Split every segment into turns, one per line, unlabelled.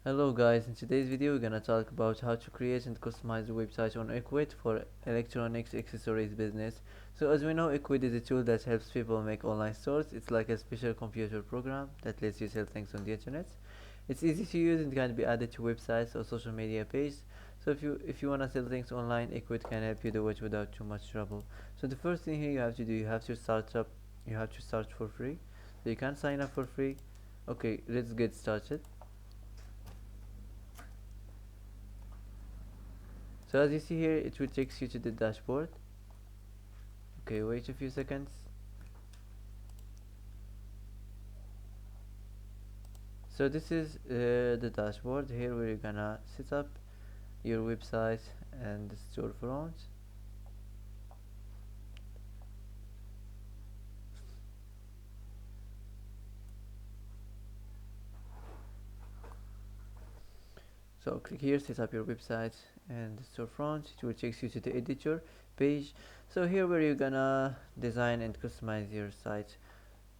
Hello guys, in today's video we're gonna talk about how to create and customize a website on Ecwid for electronics accessories business. So as we know, Ecwid is a tool that helps people make online stores. It's like a special computer program that lets you sell things on the internet. It's easy to use and can be added to websites or social media pages. So if you wanna sell things online, Ecwid can help you do it without too much trouble. So the first thing here you have to do, you have to start for free. So you can sign up for free. Okay, let's get started. So as you see here, it will take you to the dashboard. Okay, wait a few seconds. So this is the dashboard here where you're gonna set up your website and the storefront. So click here, set up your website and the storefront. It will take you to the editor page. So here where you're gonna design and customize your site.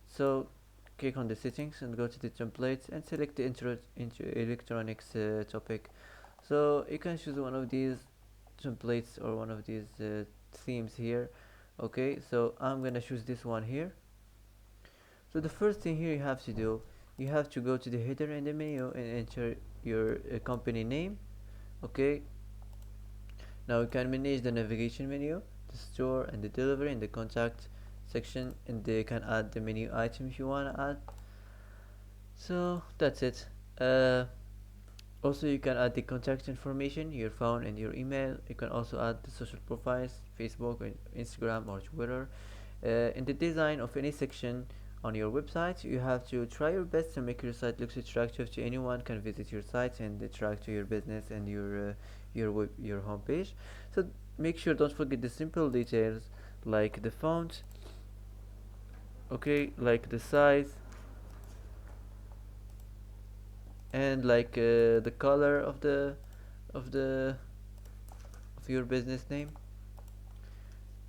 So click on the settings and go to the templates and select the intro into electronics topic. So you can choose one of these templates or one of these themes here. Okay, so I'm gonna choose this one here. So the first thing here you have to do, you have to go to the header in the menu and enter your company name. Okay, now you can manage the navigation menu, the store and the delivery and the contact section, and you can add the menu item if you want to add. So that's it. Also you can add the contact information, your phone and your email. You can also add the social profiles, Facebook or Instagram or Twitter. In the design of any section on your website, you have to try your best to make your site looks attractive to anyone can visit your site and attract to your business and your homepage. So make sure, don't forget the simple details like the font, okay, like the size, and like the color of the of your business name.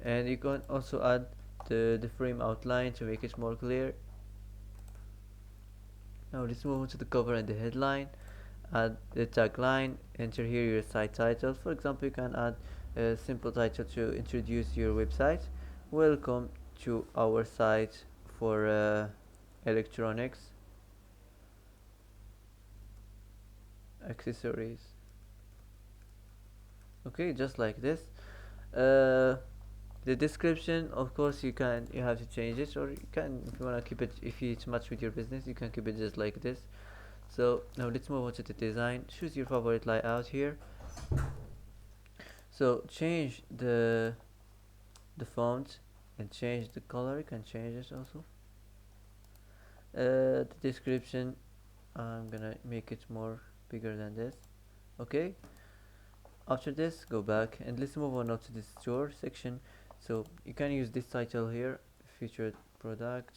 And you can also add the frame outline to make it more clear. Now let's move on to the cover and the headline. Add the tagline, enter here your site title. For example, you can add a simple title to introduce your website. Welcome to our site for electronics accessories. Okay, just like this. The description, of course, you have to change it, or you can, if you want to keep it, if it's much with your business, you can keep it just like this. So now let's move on to the design. Choose your favorite layout here. So change the font and change the color. You can change it also. The description, I'm gonna make it more bigger than this. Okay, after this go back and let's move on now to the store section. So you can use this title here, featured product.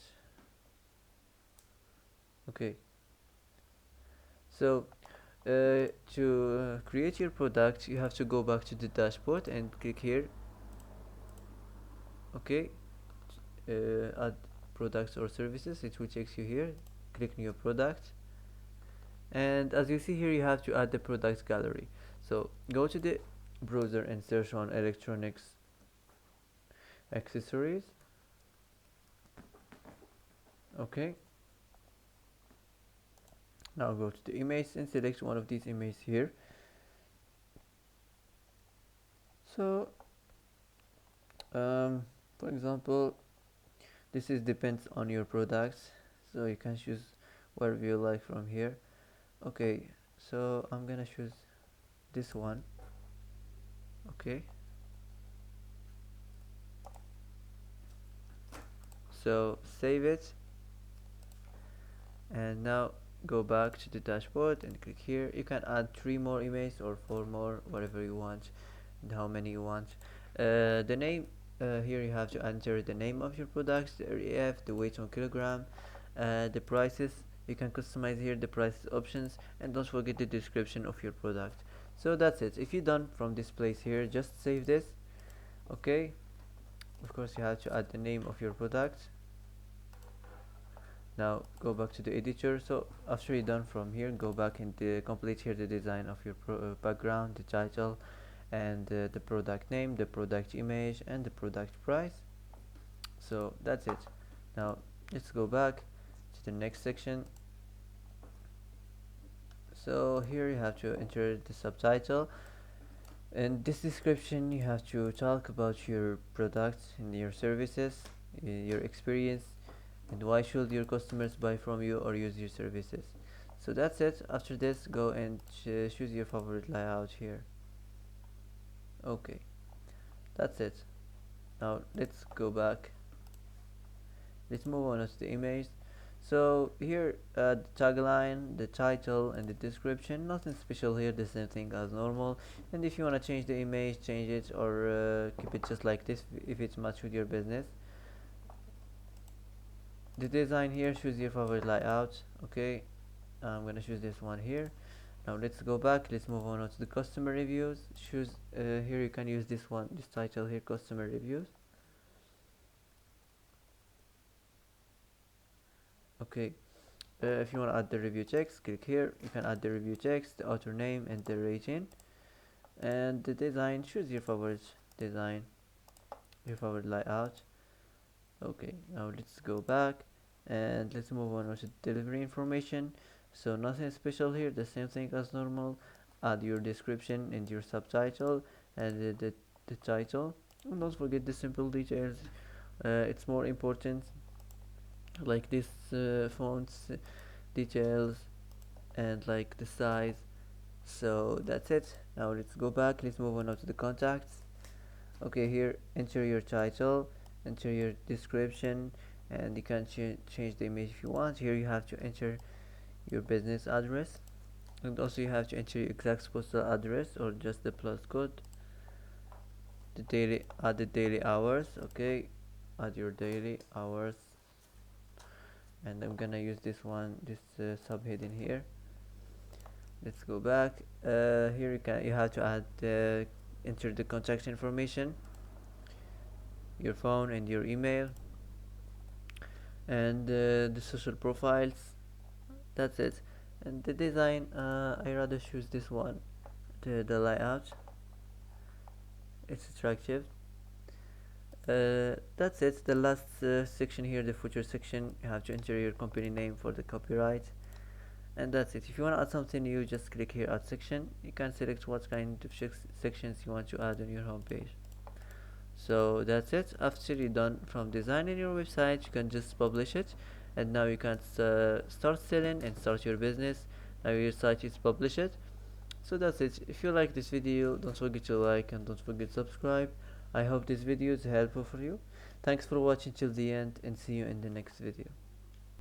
Okay, so to create your product, you have to go back to the dashboard and click here. Okay, add products or services. It will take you here. Click new product, and as you see here, you have to add the products gallery. So go to the browser and search on electronics accessories. Okay, now go to the image and select one of these images here. So for example, this is depends on your products, so you can choose whatever you like from here. Okay, so I'm gonna choose this one. Okay, so save it, and now go back to the dashboard and click here. You can add 3 more images or 4 more, whatever you want and how many you want. The name, here you have to enter the name of your products, the REF, the weight on kilogram, the prices. You can customize here the prices options, and don't forget the description of your product. So that's it. If you're done from this place here, just save this. Okay, of course you have to add the name of your product. Now go back to the editor. So after you're done from here, go back and complete here the design of your background, the title, and the product name, the product image, and the product price. So that's it. Now let's go back to the next section. So here you have to enter the subtitle. In this description, you have to talk about your products and your services, your experience, and why should your customers buy from you or use your services. So that's it. After this, go and choose your favorite layout here. Okay, that's it. Now let's go back. Let's move on to the image. So here, the tagline, the title, and the description, nothing special here, the same thing as normal. And if you want to change the image, change it, or keep it just like this if it's match with your business. The design here, choose your favorite layout. Okay, I'm gonna choose this one here. Now let's go back. Let's move on to the customer reviews. Choose here, you can use this one, this title here, customer reviews. Okay, if you want to add the review text, click here. You can add the review text, the author name, and the rating. And the design, choose your favorite design, your favorite layout. Okay, now let's go back and let's move on to delivery information. So nothing special here, the same thing as normal. Add your description and your subtitle and the title, and don't forget the simple details. It's more important, like this fonts details and like the size. So that's it. Now let's go back. Let's move on to the contacts. Okay, here enter your title, enter your description, and you can change the image if you want. Here you have to enter your business address, and also you have to enter your exact postal address or just the plus code. The daily, add the daily hours. Okay, add your daily hours, and I'm gonna use this one, this subheading here. Let's go back. Here you have to add enter the contact information, your phone and your email, and the social profiles. That's it. And the design, I rather choose this one, the layout. It's attractive. That's it. The last section here, the footer section, you have to enter your company name for the copyright, and that's it. If you want to add something new, just click here, add section. You can select what kind of sections you want to add on your homepage. So that's it. After you're done from designing your website, you can just publish it, and now you can start selling and start your business. Now your site is published. So that's it. If you like this video, don't forget to like and don't forget to subscribe. I hope this video is helpful for you. Thanks for watching till the end, and see you in the next video.